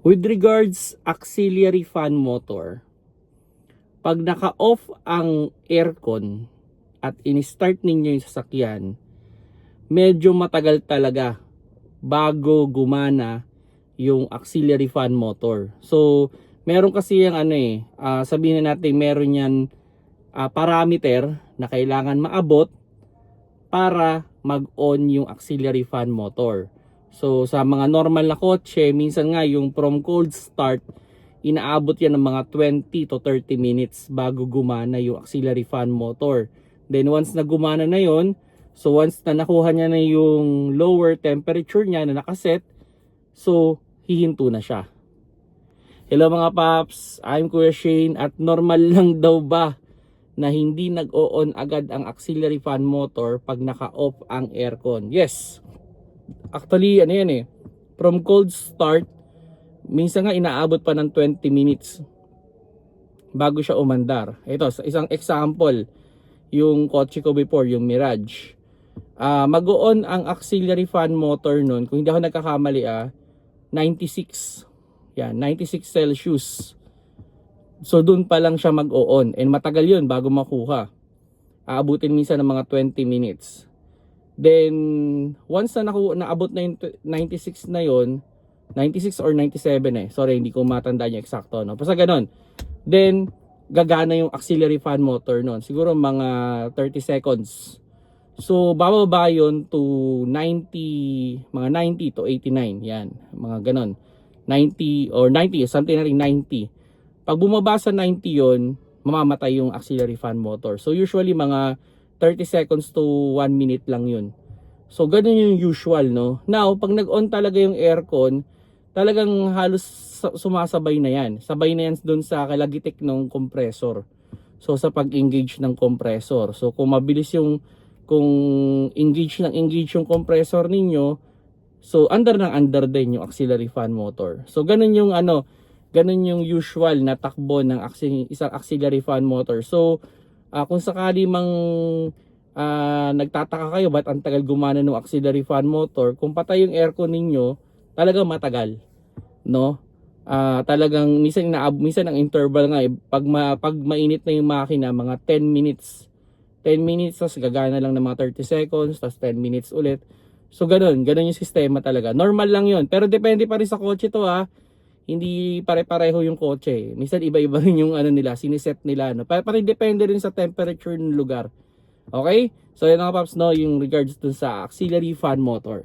With regards auxiliary fan motor, pag naka-off ang aircon at in-start ninyo yung sasakyan, medyo matagal talaga bago gumana yung auxiliary fan motor. So, meron kasi yung sabihin na natin meron yan parameter na kailangan maabot para mag-on yung auxiliary fan motor. So, sa mga normal na kotse, minsan nga yung from cold start, inaabot yan ng mga 20 to 30 minutes bago gumana yung auxiliary fan motor. Then once na gumana na yon, so once na nakuha niya na yung lower temperature niya na nakaset, so hihinto na siya. Hello mga paps, I'm Kuya Shane, at normal lang daw ba na hindi nag-o-on agad ang auxiliary fan motor pag naka-off ang aircon? Yes. Actually, from cold start, minsan nga inaabot pa ng 20 minutes bago siya umandar. Ito, isang example, yung kotse ko before, yung Mirage. Mag-on ang auxiliary fan motor nun, kung hindi ako nagkakamali, 96. Yan, 96 Celsius. So, dun pa lang siya mag-on. And matagal yun bago makuha. Aabutin minsan ng mga 20 minutes. Then, once na naabot na yung 96 na yon, 96 or 97 sorry, hindi ko matandaan yung eksakto, no? Basta ganun. Then, gagana yung auxiliary fan motor nun. Siguro mga 30 seconds. So, bababa yun to 90, mga 90 to 89. Yan, mga ganun. 90 or 90, something na rin 90. Pag bumaba sa 90 yon, mamamatay yung auxiliary fan motor. So, usually mga 30 seconds to 1 minute lang yun. So, ganun yung usual, no? Now, pag nag-on talaga yung aircon, talagang halos sumasabay na yan. Sabay na yan dun sa kalagitik ng compressor. So, sa pag-engage ng compressor. So, kung mabilis kung engage yung compressor ninyo, so, under din yung auxiliary fan motor. So, ganun yung ganun yung usual na takbo ng isang auxiliary fan motor. So, kung sakali mang nagtataka kayo ba't ang tagal gumana ng auxiliary fan motor, kung patay yung aircon ninyo, talagang matagal, no? Talagang minsan ang interval nga pag mainit na yung makina, mga 10 minutes, tapos gagana lang ng mga 30 seconds, tapos 10 minutes ulit. So ganun yung sistema talaga. Normal lang yun, pero depende pa rin sa kotse to, hindi pare-pareho yung kotse. Minsan iba-iba rin yung nila, siniset nila, no? Pare depende rin sa temperature ng lugar. Okay? So yan mga paps, no, yung regards dun sa auxiliary fan motor.